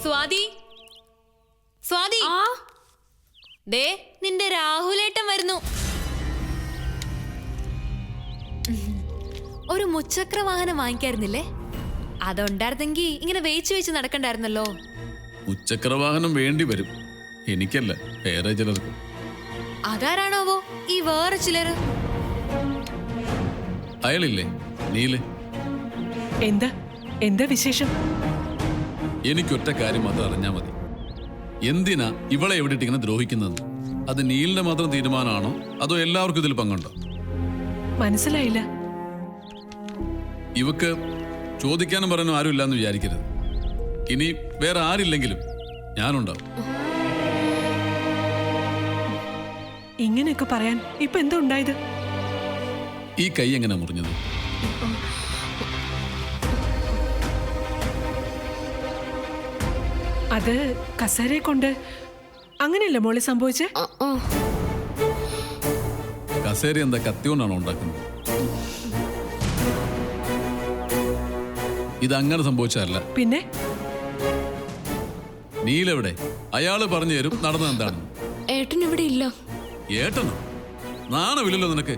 സ്വാതി, സ്വാതി, ദേ നിന്റെ രാഹുലേട്ടൻ വരുന്നു. ഒരു മുച്ചക്ര വാഹനം വാങ്ങിക്കായിരുന്നില്ലേ? അതുണ്ടായിരുന്നെങ്കി ഇങ്ങനെ വേച്ചു വെച്ച് നടക്കണ്ടായിരുന്നല്ലോ. മുച്ചക്ര വാഹനം വേണ്ടി വരും, എനിക്കല്ല, വേറെ ചിലർക്ക്. അതാരാണോവോ ഈ വേറെ ചിലര്? അയാളില്ലേ, നീല്? എന്താ എന്താ വിശേഷം? എനിക്കൊറ്റ കാര്യം മാത്രം അറിഞ്ഞാ മതി. എന്തിനാ ഇവളെ എവിടെ ഇങ്ങനെ ദ്രോഹിക്കുന്നത്? അത് നീലിന്റെ മാത്രം തീരുമാനമാണോ അതോ എല്ലാവർക്കും ഇതിൽ പങ്കുണ്ടോ? മനസ്സിലായില്ല. ഇവക്ക് ചോദിക്കാനും പറയാനും ആരും ഇല്ലാന്ന് വിചാരിക്കരുത്. ഇനി വേറെ ആരില്ലെങ്കിലും ഞാനുണ്ടാവും. ഇങ്ങനെയൊക്കെ പറയാൻ ഇപ്പൊ എന്താ ഉണ്ടായത്? ഈ കൈ എങ്ങനെ മുറിഞ്ഞത്? അത് കസേരയെ കൊണ്ട് അങ്ങനെയല്ല മോളെ സംഭവിച്ചേ? കസേര എന്താ കത്തി കൊണ്ടാണോ ഉണ്ടാക്കുന്നത്? ഇതങ്ങനെ സംഭവിച്ചതല്ല. പിന്നെ നീലെവിടെ? അയാള് പറഞ്ഞു തരും നടന്നത് എന്താണെന്ന്. ഏട്ടൻ ഇവിടെ ഇല്ല. ഏട്ടനോ? നാണമില്ലല്ലോ നിനക്ക്?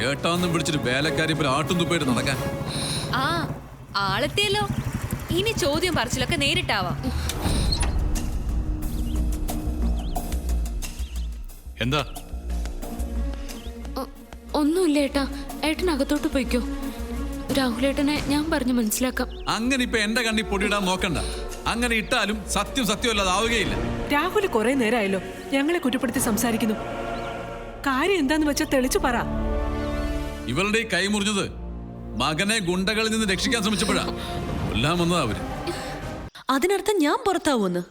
ഏട്ടാന്നും പിടിച്ചിട്ട് വേലക്കാരി പോലെ ആട്ടും തുപ്പായിട്ട് നടക്കാൻ. ആ ആളെത്തിയല്ലോ. ഇനി ചോദ്യം പറച്ചിലൊക്കെ നേരിട്ടാവാം. എന്താ? ഒന്നുമില്ല ഏട്ടാ, ഏട്ടൻ അകത്തോട്ട് പോയിക്കോ. രാഹുലേട്ടനെ ഞാൻ പറഞ്ഞു മനസ്സിലാക്കാം. അങ്ങനെ ഇപ്പൊ എന്റെ കണ്ണി പൊടിയിടാൻ നോക്കണ്ട. അങ്ങനെ ഇട്ടാലും സത്യം സത്യമല്ലാതെ ആവുകയില്ല. രാഹുൽ കുറെ നേരമായല്ലോ ഞങ്ങളെ കുറ്റപ്പെടുത്തി സംസാരിക്കുന്നു. കാര്യം എന്താന്ന് വെച്ചാൽ തെളിച്ചു പറ. ഇവളുടെ ഈ കൈ മുറിഞ്ഞത് മകനെ ഗുണ്ടകളിൽ നിന്ന് രക്ഷിക്കാൻ ശ്രമിച്ചപ്പോഴാ കൊല്ലാൻ വന്നതാ അവര്. അതിനർത്ഥം ഞാൻ പുറത്താവൂന്ന്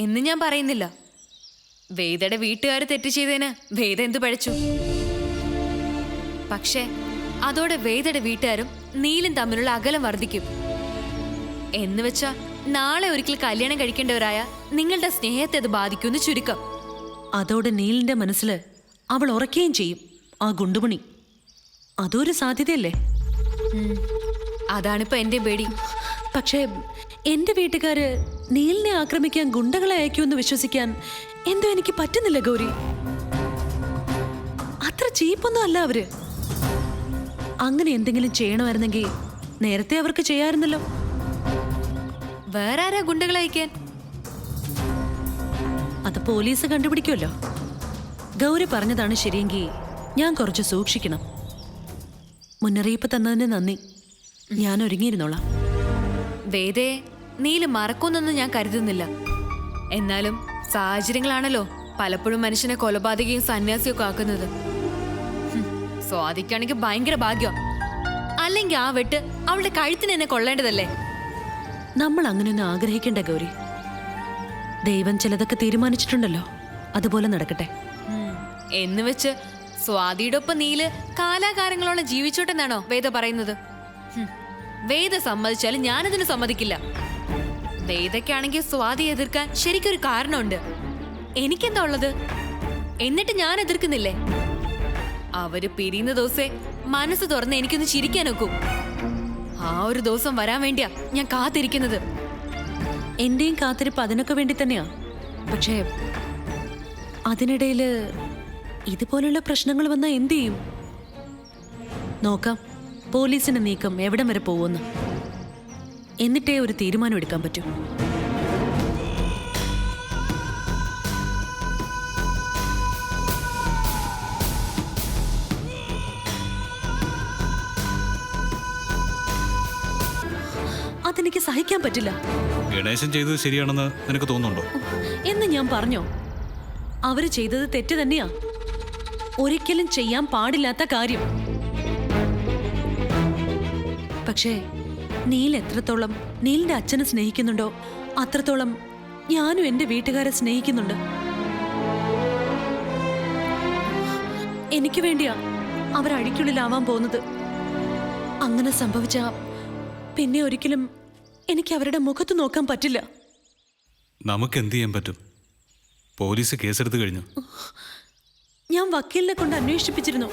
എന്ന് ഞാൻ പറയുന്നില്ല. വേദയുടെ വീട്ടുകാർ തെറ്റ് ചെയ്തതിന് വേദ എന്തു പഴച്ചു? പക്ഷേ അതോടെ വേദയുടെ വീട്ടുകാരും നീലും തമ്മിലുള്ള അകലം വർദ്ധിക്കും. എന്ന് വെച്ചാ നാളെ ഒരിക്കൽ കല്യാണം കഴിക്കേണ്ടവരായ നിങ്ങളുടെ സ്നേഹത്തെ അത് ബാധിക്കുമെന്ന് ചുരുക്കം. അതോടെ നീലിന്റെ മനസ്സിൽ അവൾ ഉറക്കുകയും ചെയ്യും ആ ഗുണ്ടുമണി. അതൊരു സാധ്യതയല്ലേ? അതാണിപ്പോ എന്റെ പേടി. പക്ഷേ എന്റെ വീട്ടുകാര് നീലിനെ ആക്രമിക്കാൻ ഗുണ്ടകളെ അയക്കുമെന്ന് വിശ്വസിക്കാൻ എന്തോ എനിക്ക് പറ്റുന്നില്ല ഗൗരി. അത്ര ചീപ്പൊന്നും അല്ല അവര്. അങ്ങനെ എന്തെങ്കിലും ചെയ്യണമായിരുന്നെങ്കിൽ നേരത്തെ അവർക്ക് ചെയ്യാറുന്നല്ലോ. വേറെ ആരാ ഗുണ്ടകളെ അയക്കാൻ? അത് പോലീസ് കണ്ടുപിടിക്കുമല്ലോ. ഗൗരി പറഞ്ഞതാണ് ശരിയെങ്കിൽ ഞാൻ കുറച്ച് സൂക്ഷിക്കണം. മുന്നറിയിപ്പ് തന്നതിന് നന്ദി. ഞാൻ ഒരുങ്ങിയിരുന്നോളാം. വേദയെ നീല് മറക്കുന്നൊന്നും ഞാൻ കരുതുന്നില്ല. എന്നാലും സാഹചര്യങ്ങളാണല്ലോ പലപ്പോഴും മനുഷ്യനെ കൊലപാതകയും സന്യാസിയും ഒക്കെ ആക്കുന്നത്. സ്വാതിക്കാണെങ്കിൽ ഭയങ്കര ഭാഗ്യം. അല്ലെങ്കിൽ ആ വെട്ട് അവളുടെ കഴുത്തിന് എന്നെ കൊള്ളേണ്ടതല്ലേ? നമ്മൾ അങ്ങനെയൊന്നും ആഗ്രഹിക്കേണ്ട ഗൗരി. ദൈവം ചിലതൊക്കെ തീരുമാനിച്ചിട്ടുണ്ടല്ലോ, അതുപോലെ നടക്കട്ടെ. എന്ന് വെച്ച് സ്വാതിയുടെ ഒപ്പം നീല് കാലാകാലങ്ങളോളം ജീവിച്ചോട്ടെന്നാണോ വേദ പറയുന്നത്? വേദ സമ്മതിച്ചാലും ഞാനതിന് സമ്മതിക്കില്ല. വേദയ്ക്കാണെങ്കിൽ സ്വാതി എതിർക്കാൻ ശരിക്കൊരു കാരണമുണ്ട്. എനിക്കെന്താ ഉള്ളത്? എന്നിട്ട് ഞാൻ എതിർക്കുന്നില്ലേ? അവര് പിരിയുന്ന ദിവസേ മനസ്സ് തുറന്ന് എനിക്കൊന്ന് ചിരിക്കാൻ നോക്കൂ. ആ ഒരു ദിവസം വരാൻ വേണ്ടിയാ ഞാൻ കാത്തിരിക്കുന്നത്. എന്റെയും കാത്തിരിപ്പ് അതിനൊക്കെ വേണ്ടി തന്നെയാ. പക്ഷേ അതിനിടയില് ഇതുപോലുള്ള പ്രശ്നങ്ങൾ വന്നാൽ എന്ത് ചെയ്യും? നോക്കാം പോലീസിന്റെ നീക്കം എവിടം വരെ പോവുമെന്ന്. എന്നിട്ടേ ഒരു തീരുമാനം എടുക്കാൻ പറ്റൂ. അതെനിക്ക് സഹിക്കാൻ പറ്റില്ല. ഗണേശൻ ചെയ്തത് ശരിയാണെന്ന് നിനക്ക് തോന്നുന്നുണ്ടോ? എന്ന് ഞാൻ പറഞ്ഞോ? അവര് ചെയ്തത് തെറ്റ് തന്നെയാ. ഒരിക്കലും ചെയ്യാൻ പാടില്ലാത്ത കാര്യം. പക്ഷേ നീൽ എത്രത്തോളം നീലിന്റെ അച്ഛനെ സ്നേഹിക്കുന്നുണ്ടോ അത്രത്തോളം ഞാനും എന്റെ വീട്ടുകാരെ സ്നേഹിക്കുന്നുണ്ട്. എനിക്ക് വേണ്ടിയാ അവരഴിക്കുള്ളിലാവാൻ പോകുന്നത്. അങ്ങനെ സംഭവിച്ച പിന്നെ ഒരിക്കലും എനിക്ക് അവരുടെ മുഖത്ത് നോക്കാൻ പറ്റില്ല. നമുക്ക് എന്ത് ചെയ്യാൻ പറ്റും? പോലീസ് കേസെടുത്തു കഴിഞ്ഞു. ഞാൻ വക്കീലിനെ കൊണ്ട് അന്വേഷിപ്പിച്ചിരുന്നു.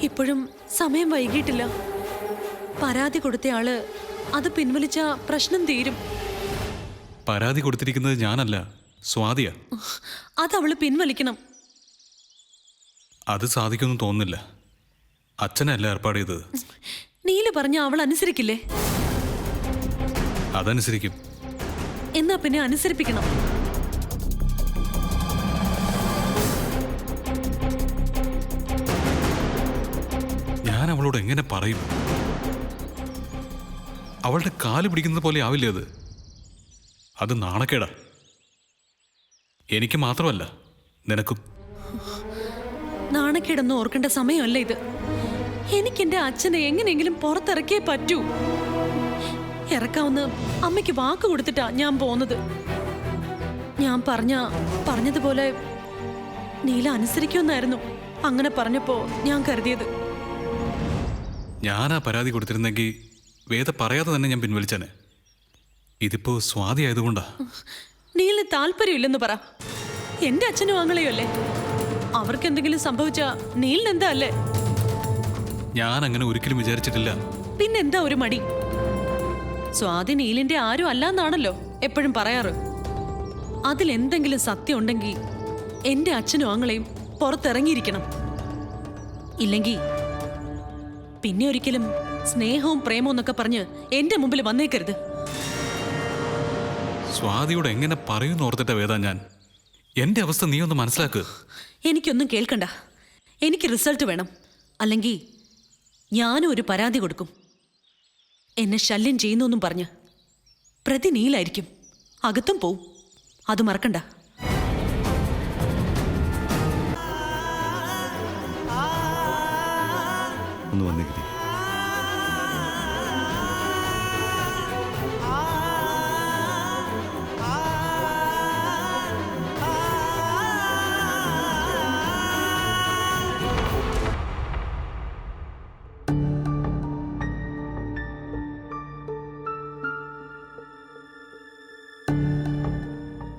ഇപ്പോഴും സമയം വൈകിട്ടില്ല. പരാതി കൊടുത്തയാള് അത് പിൻവലിച്ച പ്രശ്നം തീരും. പരാതി കൊടുത്തിരിക്കുന്നത് ഞാനല്ല, സ്വാതിയാ. അത് അവള് പിൻവലിക്കണം. അത് സാധിക്കുമെന്ന് തോന്നുന്നില്ല. അച്ഛനല്ല ഏർപ്പാട് ചെയ്തത്. നീല് പറഞ്ഞ അവൾ അനുസരിക്കില്ലേ? അതനുസരിക്കും. എന്നാ പിന്നെ അനുസരിപ്പിക്കണം. ഞാൻ അവളോട് എങ്ങനെ പറയും? അവളുടെ കാല് പിടിക്കുന്നത് പോലെ ആവില്ലേ അത്? അത് നാണക്കേടാ. എനിക്ക് മാത്രമല്ല, നിനക്കും. നാണക്കേടൊന്നും ഓർക്കേണ്ട സമയമല്ല ഇത്. എനിക്ക് എന്റെ അച്ഛനെ എങ്ങനെയെങ്കിലും പുറത്തിറക്കിയേ പറ്റൂ. ഇറക്കാവുന്ന അമ്മയ്ക്ക് വാക്ക് കൊടുത്തിട്ടാ ഞാൻ പോന്നത്. ഞാൻ പറഞ്ഞതുപോലെ നീല അനുസരിക്കുമെന്നായിരുന്നു അങ്ങനെ പറഞ്ഞപ്പോ ഞാൻ കരുതിയത്. ഞാനാ പരാതി കൊടുത്തിരുന്നെങ്കിൽ വേദ പറയാതെ തന്നെ ഞാൻ പിൻവലിച്ചനെ. ഇതിപ്പോ സ്വാതി ആയതുകൊണ്ടാ. നീല താല്പര്യമില്ലെന്ന് പറ. എന്റെ അച്ഛനും ആങ്ങളെയോ അല്ലേ? അവർക്ക് എന്തെങ്കിലും സംഭവിച്ച നീലിനെന്താ അല്ലേ? ഞാൻ അങ്ങനെ ഒരിക്കലും വിചാരിച്ചിട്ടില്ല. പിന്നെന്താ ഒരു മടി? സ്വാതി നീലിന്റെ ആരും അല്ലാന്നാണല്ലോ എപ്പോഴും പറയാറ്. അതിലെന്തെങ്കിലും സത്യം ഉണ്ടെങ്കിൽ എന്റെ അച്ഛനും ആങ്ങളെയും പുറത്തിറങ്ങിയിരിക്കണം. ഇല്ലെങ്കിൽ പിന്നെ ഒരിക്കലും സ്നേഹവും പ്രേമവും എന്നൊക്കെ പറഞ്ഞ് എന്റെ മുമ്പിൽ വന്നേക്കരുത്. സ്വാതിയോട് എങ്ങനെ പറയുന്നു ഓർത്തിട്ട വേദ ഞാൻ. എന്റെ അവസ്ഥ നീ ഒന്ന് മനസ്സിലാക്ക്. എനിക്കൊന്നും കേൾക്കണ്ട. എനിക്ക് റിസൾട്ട് വേണം. അല്ലെങ്കിൽ ഞാനും ഒരു പരാതി കൊടുക്കും. എന്നെ ശല്യം ചെയ്യുന്നൊന്നും പറഞ്ഞ് പ്രതി നീലായിരിക്കും. അകത്തും പോവും. അത് മറക്കണ്ട. ഒന്ന് വന്നിരിക്കും.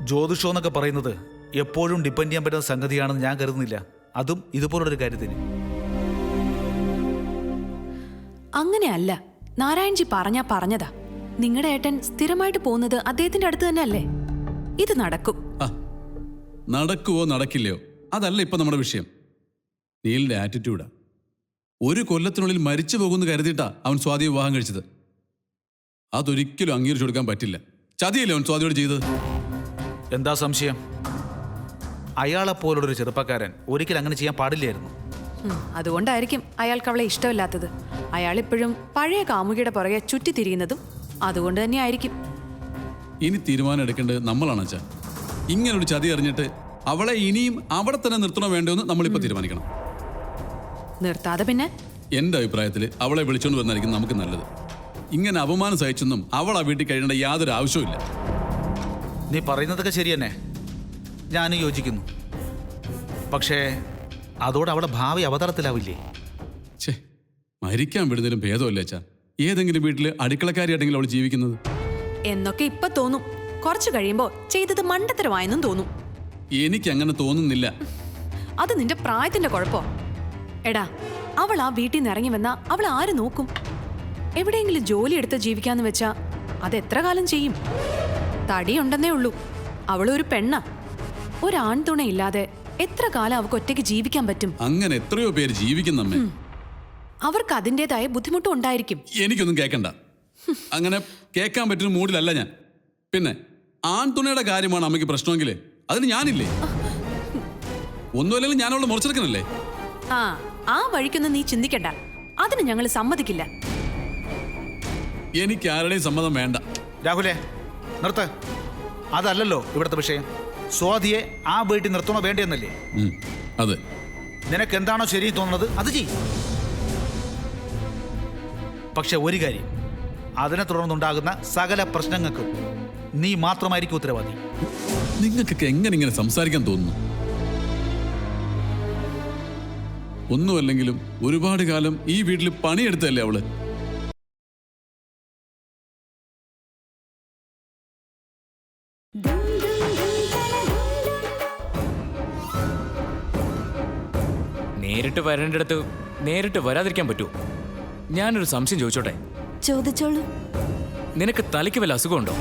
ജ്യോതിഷം എന്നൊക്കെ പറയുന്നത് എപ്പോഴും ഡിപ്പെൻഡ് ചെയ്യാൻ പറ്റുന്ന സംഗതിയാണെന്ന് ഞാൻ കരുതുന്നില്ല. അതും ഇതുപോലുള്ളൊരു കാര്യത്തിന്. അങ്ങനെയല്ല, നാരായൺജി പറഞ്ഞതാ. നിങ്ങളുടെ ഏട്ടൻ സ്ഥിരമായിട്ട് പോകുന്നത് അദ്ദേഹത്തിന്റെ അടുത്ത് തന്നെ അല്ലേ? ഇത് നടക്കും. നടക്കുവോ നടക്കില്ലയോ അതല്ല ഇപ്പൊ നമ്മുടെ വിഷയം. നീലിന്റെ ആറ്റിറ്റ്യൂഡാ. ഒരു കൊല്ലത്തിനുള്ളിൽ മരിച്ചു പോകുമെന്ന് കരുതിയിട്ടാ അവൻ സ്വാതി വിവാഹം കഴിച്ചത്. അതൊരിക്കലും അംഗീകരിച്ചു കൊടുക്കാൻ പറ്റില്ല. ചതിയല്ലേ അവൻ സ്വാതിയോട് ചെയ്തത്? എന്താ സംശയം? അയാളെപ്പോലുള്ളൊരു ചെറുപ്പക്കാരൻ ഒരിക്കലും അങ്ങനെ ചെയ്യാൻ പാടില്ലായിരുന്നു. അതുകൊണ്ടായിരിക്കും അയാൾക്ക് അവളെ ഇഷ്ടമില്ലാത്തത്. അയാളിപ്പോഴും പഴയ കാമുകിയുടെ പുറകെ ചുറ്റിത്തിരിയുന്നതും അതുകൊണ്ട് തന്നെ ആയിരിക്കും. ഇനി തീരുമാനം എടുക്കേണ്ടത് നമ്മളാണ് അച്ഛാ. ഇങ്ങനൊരു ചതി അറിഞ്ഞിട്ട് അവളെ ഇനിയും അവിടെ തന്നെ നിർത്തണോ വേണ്ടോ എന്ന് നമ്മളിപ്പോൾ തീരുമാനിക്കണം. നിർത്താതെ പിന്നെ? എൻ്റെ അഭിപ്രായത്തിൽ അവളെ വിളിച്ചോണ്ട് വന്നായിരിക്കും നമുക്ക് നല്ലത്. ഇങ്ങനെ അപമാനം സഹിച്ചൊന്നും അവൾ ആ വീട്ടിൽ കഴിയേണ്ട യാതൊരു ആവശ്യവുമില്ല. നീ പറയുന്നതൊക്കെ ശരി തന്നെ, ഞാൻ യോജിക്കുന്നു. പക്ഷേ അതോടെ അവിടെ ഭാവി അവതാരത്തിലാവില്ലേ? ഛേ, മരിക്കാൻ വിടുന്നതിലും ഭേദമല്ലേ അച്ഛാ ഏതെങ്കിലും വീട്ടിൽ അടുക്കളക്കാരിയായിട്ടെങ്കിലും അവൾ ജീവിക്കുന്നത്. എന്നൊക്കെ ഇപ്പൊ തോന്നും. കുറച്ചു കഴിയുമ്പോ ചെയ്തത് മണ്ടത്തരമായെന്നും തോന്നും. എനിക്ക് അങ്ങനെ തോന്നുന്നില്ല. അത് നിന്റെ പ്രായത്തിന്റെ കുഴപ്പോ? എടാ, അവൾ ആ വീട്ടിൽ നിന്ന് ഇറങ്ങി വന്നാ അവൾ ആര് നോക്കും? എവിടെയെങ്കിലും ജോലി എടുത്ത് ജീവിക്കാന്ന് വെച്ചാ അത് എത്ര കാലം ചെയ്യും? തടിയുണ്ടെന്നേ ഉള്ളൂ. അവളൊരു പെണ്ണാ. ഒരാൺതുണയില്ലാതെ എത്ര കാലം അവൾക്ക് ഒറ്റയ്ക്ക് ജീവിക്കാൻ പറ്റും? അങ്ങനെ എത്രയോ പേര് ജീവിക്കുന്നമ്മേ. അവർക്ക് അതിൻ്റെതായ ബുദ്ധിമുട്ടും ഉണ്ടായിരിക്കും. എനിക്കൊന്നും കേൾക്കണ്ട. അങ്ങനെ കേൾക്കാൻ പറ്റുന്ന മൂഡിലല്ല ഞാൻ. പിന്നെ ആൺതുണയുടെ കാര്യമാണ് അമ്മയ്ക്ക് പ്രശ്നമെങ്കിൽ അതിന് ഞാനില്ലേ? ഒന്നുമല്ലെങ്കിലും ഞാൻ അവളെ മുറിച്ചെടുക്കണല്ലേ? ആ വഴിക്കൊന്നും നീ ചിന്തിക്കണ്ട. അതിന് ഞങ്ങൾ സമ്മതിക്കില്ല. എനിക്ക് ആരുടെയും സമ്മതം വേണ്ട. രാഹുലേ, നിർത്ത്. അതല്ലല്ലോ ഇവിടുത്തെ വിഷയം. സ്വാതിയെ ആ വീട്ടിൽ നിർത്തണോ വേണ്ടെന്നല്ലേ? അതെ. നിനക്ക് എന്താണോ ശരി തോന്നുന്നത് അത് ചെയ്യും. പക്ഷെ ഒരു കാര്യം, അതിനെ തുടർന്നുണ്ടാകുന്ന സകല പ്രശ്നങ്ങൾക്കും നീ മാത്രമായിരിക്കും ഉത്തരവാദി. നിങ്ങൾക്കൊക്കെ എങ്ങനെ ഇങ്ങനെ സംസാരിക്കാൻ തോന്നുന്നു? ഒന്നുമല്ലെങ്കിലും ഒരുപാട് കാലം ഈ വീട്ടിൽ പണിയെടുത്തല്ലേ അവള്. നേരിട്ട് വരേണ്ടടുത്ത് നേരിട്ട് വരാതിരിക്കാൻ പറ്റുമോ? ഞാനൊരു സംശയം ചോദിച്ചോട്ടെ? ചോദിച്ചോളൂ. നിനക്ക് തലയ്ക്ക് വല്ല അസുഖമുണ്ടോ?